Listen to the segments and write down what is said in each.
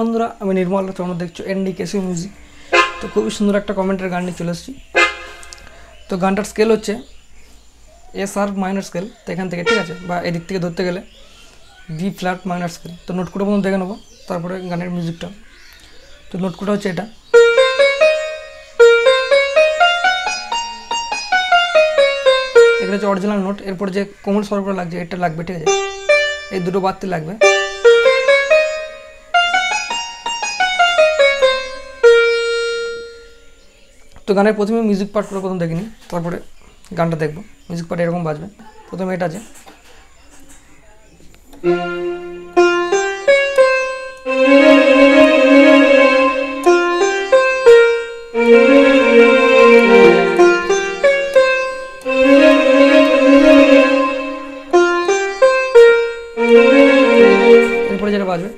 বন্ধুরা, আমি নির্মল। তোমরা দেখছো NDKC মিউজিক। তো খুবই সুন্দর একটা কমেন্টের গান নিয়ে চলে এসেছি। তো গানটার স্কেল হচ্ছে SR মাইনর স্কেল। তো এখান থেকে ঠিক আছে, বা এদিক থেকে ধরতে গেলে B ফ্ল্যাট মাইনর স্কেল। তো নোটকুটা পর্যন্ত দেখে নেবো, তারপরে গানের মিউজিকটা। তো নোটকুটা হচ্ছে এটা, এটা হচ্ছে অরিজিনাল নোট। এরপর যে কোমল স্বরগুলো লাগছে এটা লাগবে, ঠিক আছে, এই দুটো বাড়তি লাগবে। তো গানের প্রথমে মিউজিক পার্ট করে প্রথম দেখিনি, তারপরে গানটা দেখবো। মিউজিক পার্ট এরকম বাজবে। প্রথমে এটা আছে, এরপরে যেটা বাজবে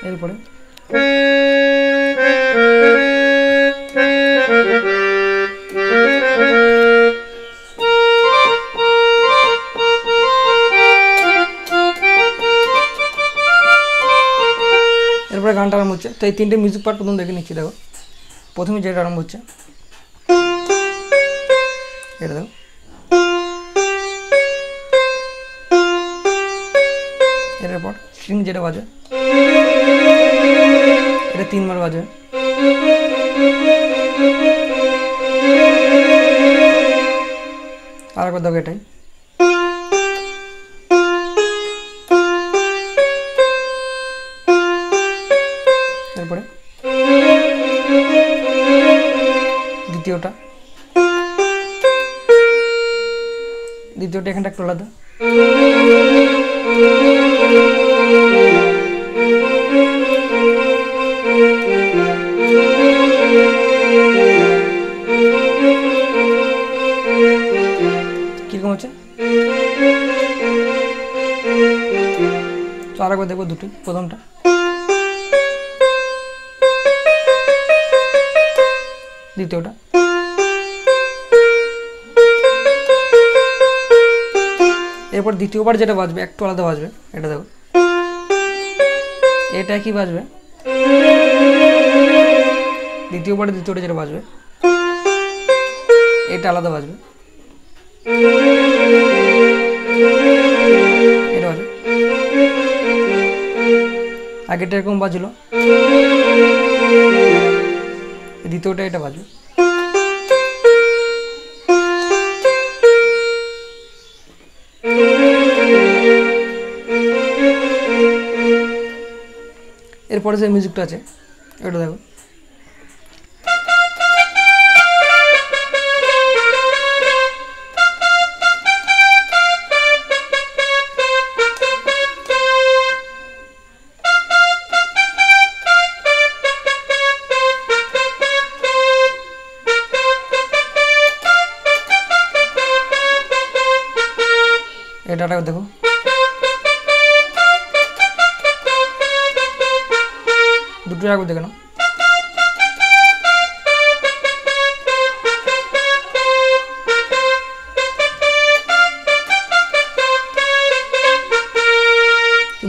এরপরে এরপরে গানটা আরম্ভ হচ্ছে। তো এই তিনটে মিউজিক পার্ট প্রথম দেখে নিচ্ছি। দেখো প্রথমে যেটা আরম্ভ হচ্ছে এটা দেখো, এরপর স্ট্রিং যেটা বাজে এটা 3 বার বাজে। আর একবার দেখো এটাই, এরপরে দ্বিতীয়টা এখানটা একটু আলাদা। কিরকম হচ্ছে? তো আরেকবার দেখবো দুটি। প্রথমটা দ্বিতীয়টা, এরপর দ্বিতীয়বার যেটা বাজবে একটু আলাদা বাজবে। এটা দেখো, এটা কি বাজবে, দ্বিতীয়বারে দ্বিতীয়টা যেটা বাজবে এটা আলাদা বাজবে। এটা বাজবে, আগেটা এরকম বাজলো, দ্বিতীয়টা এটা বাজবে। এরপরে যে মিউজিকটা আছে এটা দেখো, এটা দেখো, দুটো একবার দেখে নাও।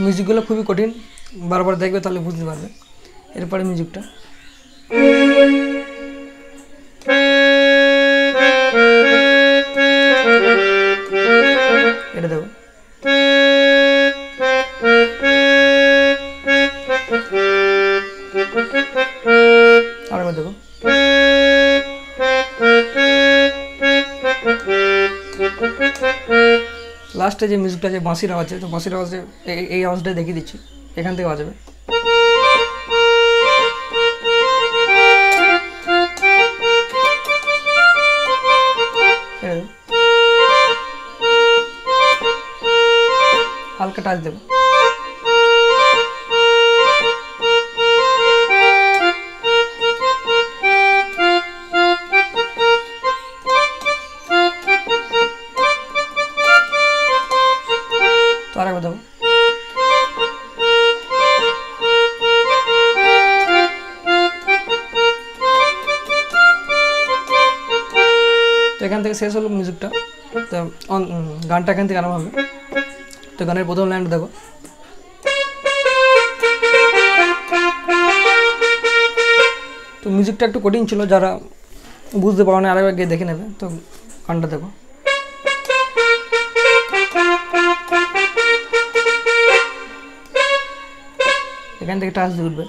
মিউজিকগুলো খুবই কঠিন, বারবার দেখবে তাহলে বুঝতে পারবে। এরপরে মিউজিকটা এটা দেখো, আরেকবার দেখো, লাস্টে যে মিউজিকটা আছে বাঁশির আওয়াজ আছে। তো বাঁশির আওয়াজে এই আওয়াজটা দেখিয়ে দিচ্ছি, এখান থেকে বাজাবে। হালকা টাচ দেবো, তো আরেকবার দেবো। তো এখান থেকে শেষ হলো মিউজিকটা। তো গানটা এখান থেকে আরম্ভ হবে। তো গানের প্রথম লাইনটা দেখো, তো মিউজিকটা একটু কঠিন ছিল, যারা বুঝতে পারো না আরেকবার গিয়ে দেখে নেবে। তো গানটা দেখো, এখান থেকে টাচ দিয়ে উঠবে।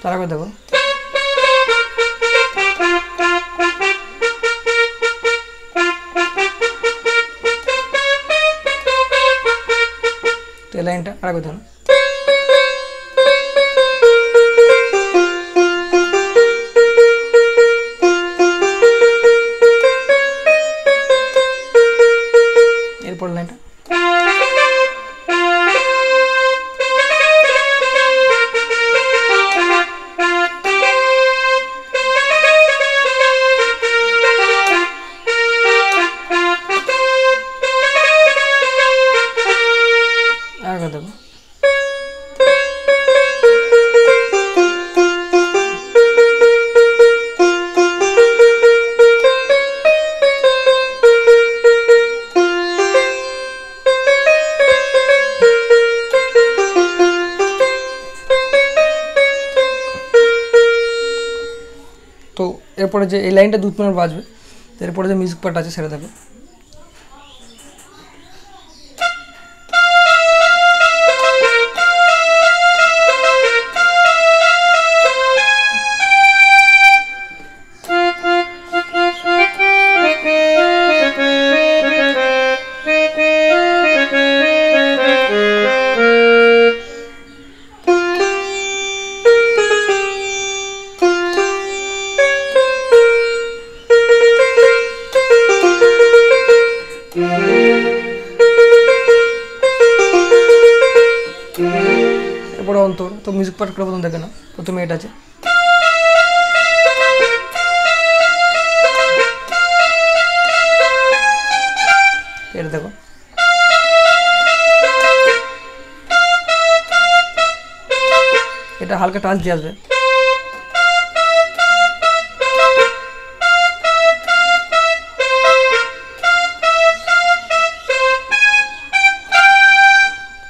তারপর দেখো, তো এই লাইনটা আরেকবার দেখো, এরপর লাইনটা, আরেকবার দেখো, তো এরপরে যে এই লাইনটা 2 মিনিট বাজবে, তো এরপরে যে মিউজিক পার্ট আছে সেটা দেখো। এরপরে অন্তর, তো মিউজিক পার্ট করে প্রথম দেখে না, প্রথমে এটা আছে, এটা দেখো, এটা হালকা টাচ দিয়ে আসবে,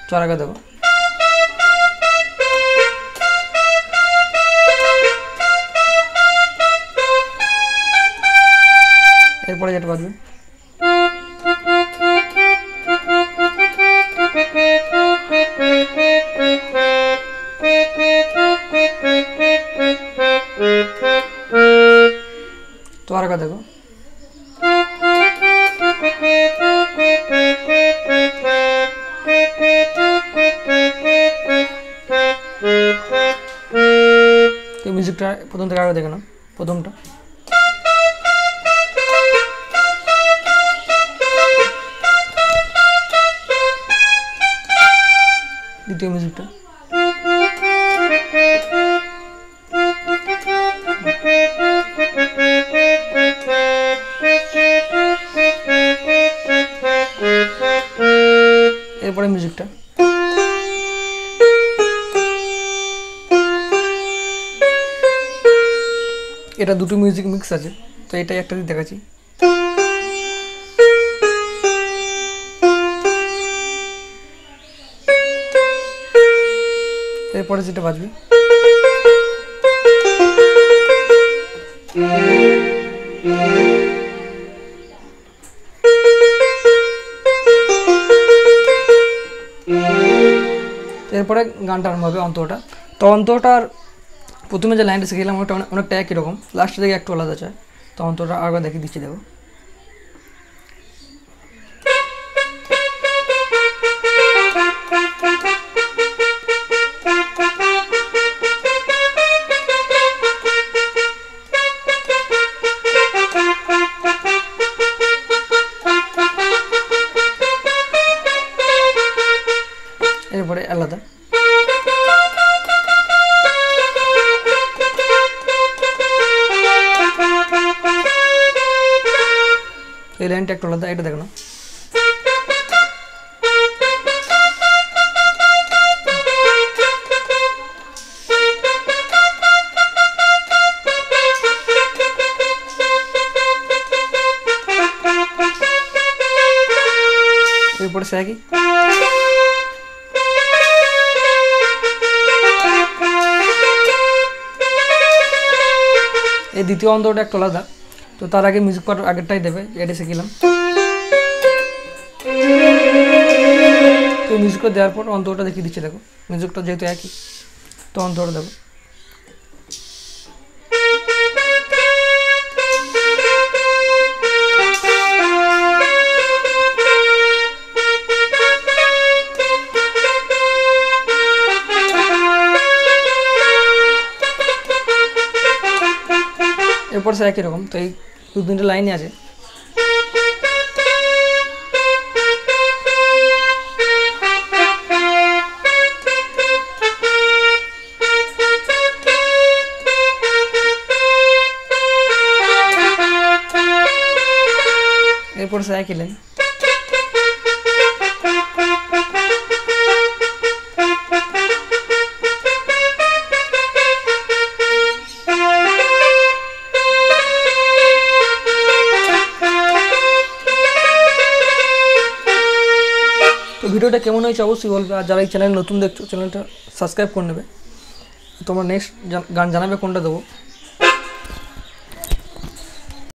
চড়াকে দেখো, এরপরে যেটা বাজবে, তো আর দেখো, তো মিউজিকটা প্রথম থেকে আগে দেখে নাও, প্রথমটা, দ্বিতীয় মিউজিকটা, এরপরে মিউজিকটা, এটা দুটো মিউজিক মিক্স আছে, তো এটাই একটা দিয়ে দেখাচ্ছি। এরপরে যেটা বাজবে, এরপরে গানটা আরম্ভ হবে অন্তরটা। তো অন্তরটার প্রথমে যে লাইনটা শিখেছিলাম ওটা অনেকটা একই রকম, লাস্টের দিকে একটু আলাদা চায়। তো অন্তরটা আরেকবার দেখিয়ে দিচ্ছি, দেখো। এরপরে আলাদা, এই লাইনটা একটু আলাদা, এটা দেখো না। সে একই। এই দ্বিতীয় অন্তরটা একটু আলাদা, তো তার আগে মিউজিক পার্ট আগেরটাই দেবে, এটা শিখিলাম। তো মিউজিকটা দেওয়ার পর অন্তরটা দেখিয়ে দিচ্ছে, দেখো মিউজিকটা যেহেতু একই তো অন্তরটা দেবো। এরপর সে একই রকম, তো এই 2-3টে লাইনই আছে। এরপর সে একই লাইন। তো ভিডিওটা কেমন হয়েছে অবশ্যই বলবে, আর যারা এই চ্যানেল নতুন দেখছো চ্যানেলটা সাবস্ক্রাইব করে নেবে। তোমরা নেক্সট গান জানাবে কোনটা দেবো।